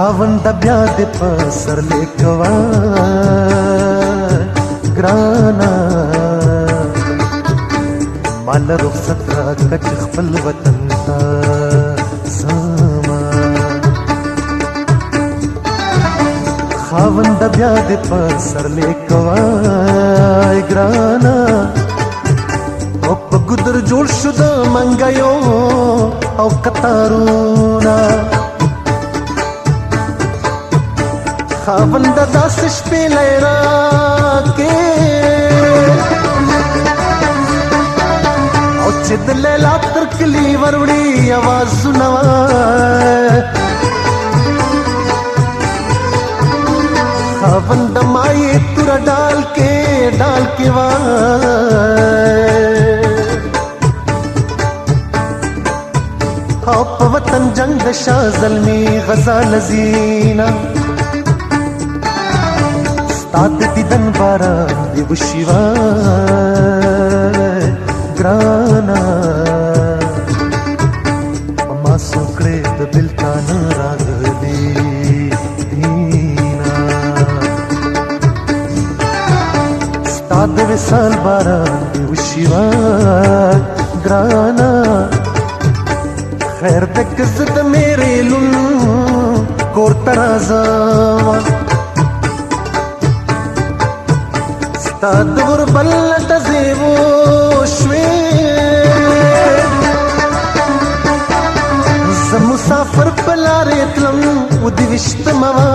خاونده بیا دې په سرلیک کوه ګرانه مال رخصت راکړه چې خپل وطن ته ځمه خاونده بیا دې په سرلیک کوه ګرانه او په ګودر جوړ شو د منګیو او قطارونه خاونده داسې شپې لیرا کې او چې د لیلا تر کلي وروړي اوازونه خاونده مایې توره ډال کې او په وطن جنگ د شاه زلمي غزال زینا ستاد دیدن باران دی وشي وای ګرانا ما سوکړې د بلتان راغلي دینا ستاد وصال باران دی وشي وای ګرانا خیر دک زد میرے لون کور ترازا ستاد غربل تزیو شوی ز مسافر پلارې تلم و دی وشت موا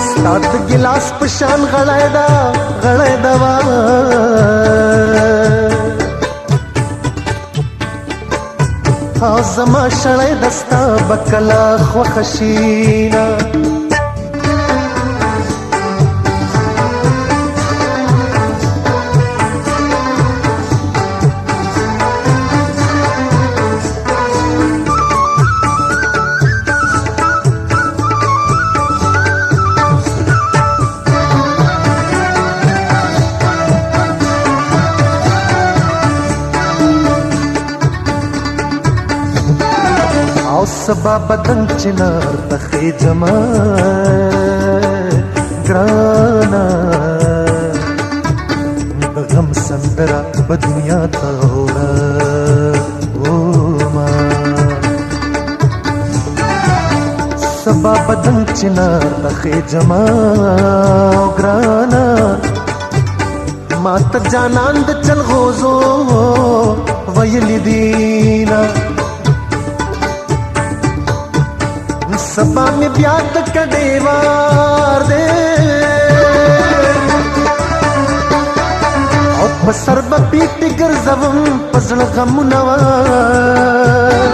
ستاد ګلاس پشان غړای دا وا زما شړې دستا بکلا خوښینا سبا بدن چنار تخی جما گرانا د غم سندرا په دنیا ته وړه او ما سبا بدن چنار تخی جما گرانا ما ته جانان د چل غوزو ویل دینا سبا می بیا تک دیوار دے او پسر با پیٹی گرزوم پزل غم نوار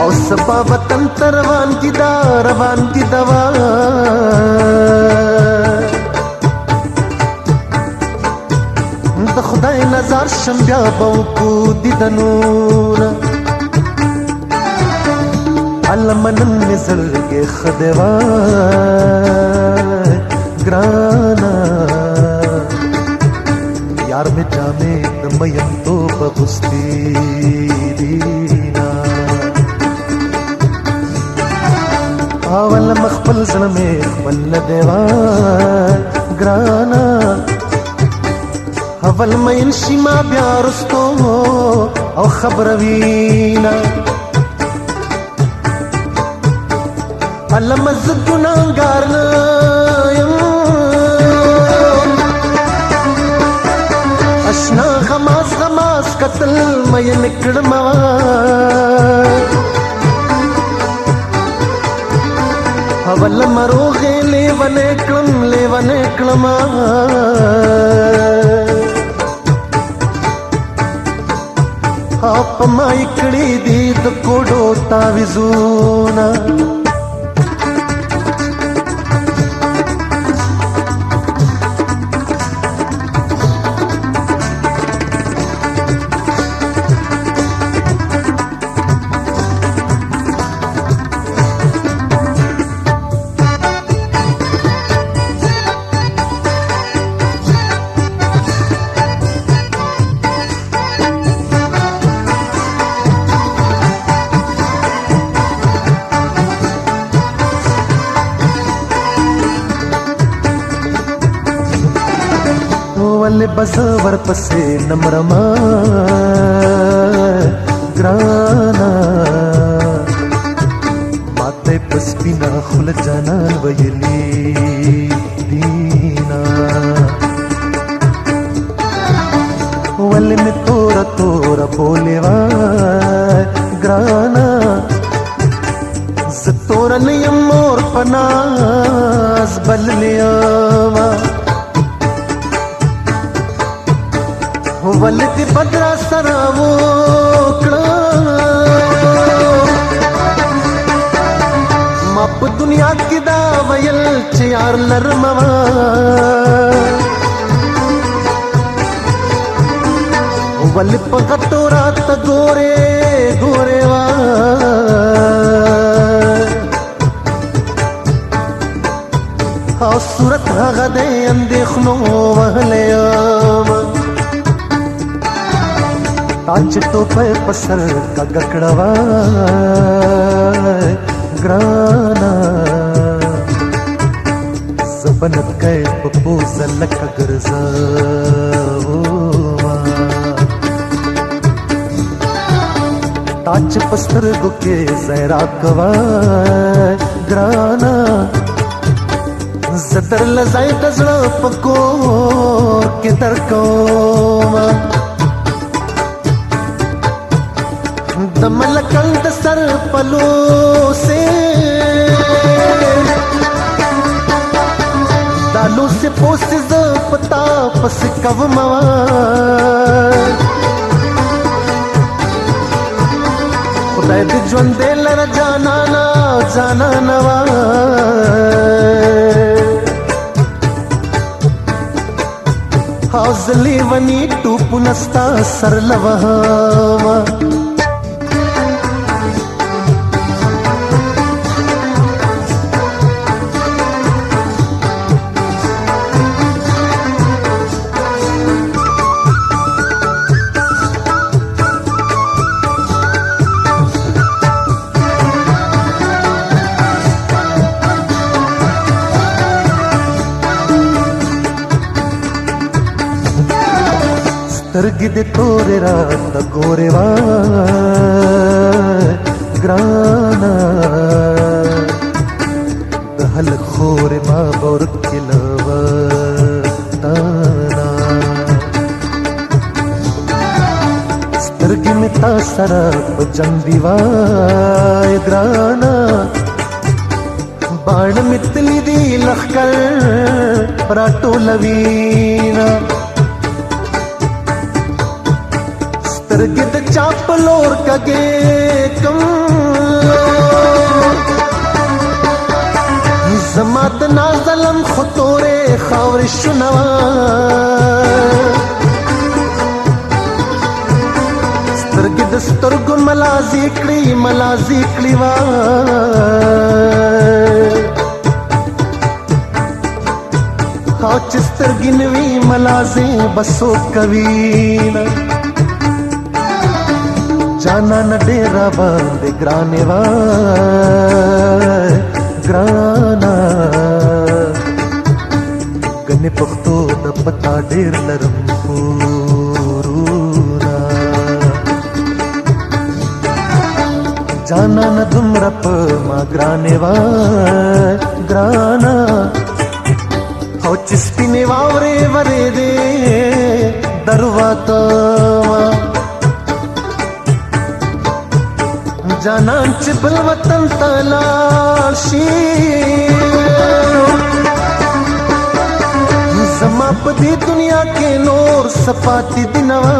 او سبا وطن تروان کی دوا د خدای نظر شم بیا بوکو دیدنونا علمنن نزرگی خدوای گرانا یار میں جامے دمیم تو بغستی دینا آول مخبل ظلمے خبل دیوای گرانا اول میں انشی ما بیارستو او خبروینا علم از گناهگار نیم اشنا غماز قتل مې نکړم اول مروغه لیونه کړم اپ ما کړي دي د کوډو تعویذونه वले बज़वर पसे नमरमा ग्राना माते पस्पिना खुल जानान वयली दीना वले में तोरा तोरा बोलेवा ग्राना तोरा नियम मोर पनास बल लियावा वलति बद्रा सरावो मप दुनिया की दावयल चियार लरमवा वल पगतोरा त गोरे गोरेवा सूरत गदे अंदेखनो वहलयाम ताज तो पे पसर का गकड़वा ग्राना सबनत गए पप्पू जलक गरजा ताज पस्तर गुके जहरा कवा ग्राना जदर लजाई दजड़ा पकोर के दरकोमा दमल कंद सर पलो से दालू से पोसे पता पस कव मवा खुदा दिजवन दे लर जाना ना जाना नवा हाजली वनी टूपु नस्ता सरलवहामा तरगिद तोरे रात गोरेवा ग्राना दहल खोरे मा बोर किलवा ताना तरगी में तासरा जंदीवा ग्राना बाण मितली दी लखकर पराटो लवीना गिद चापलोर कगे कम जमात नाजलम खुतोरे खावरिश नवा स्तरगिद स्तरगुन मलाजी क्लीवा हाच स्तरगिनवी मलाजे बसो कवीना जाना न डेरा बांधे ग्रानेवा ग्राना गने पख्तो द पता डेर लरम पूरूना जाना न दुमरप मा ग्रानेवा ग्राना हो चिस्पिने वावरे वरे दे दरवाता जानांच बलवतन तलाशी समापदी दुनिया के नूर सपाती दिनवा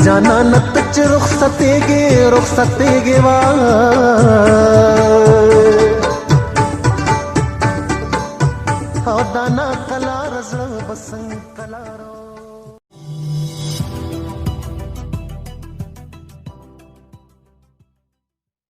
जाना नतच रुखसतेगे वा दाना कला रज़ बसंग कला रो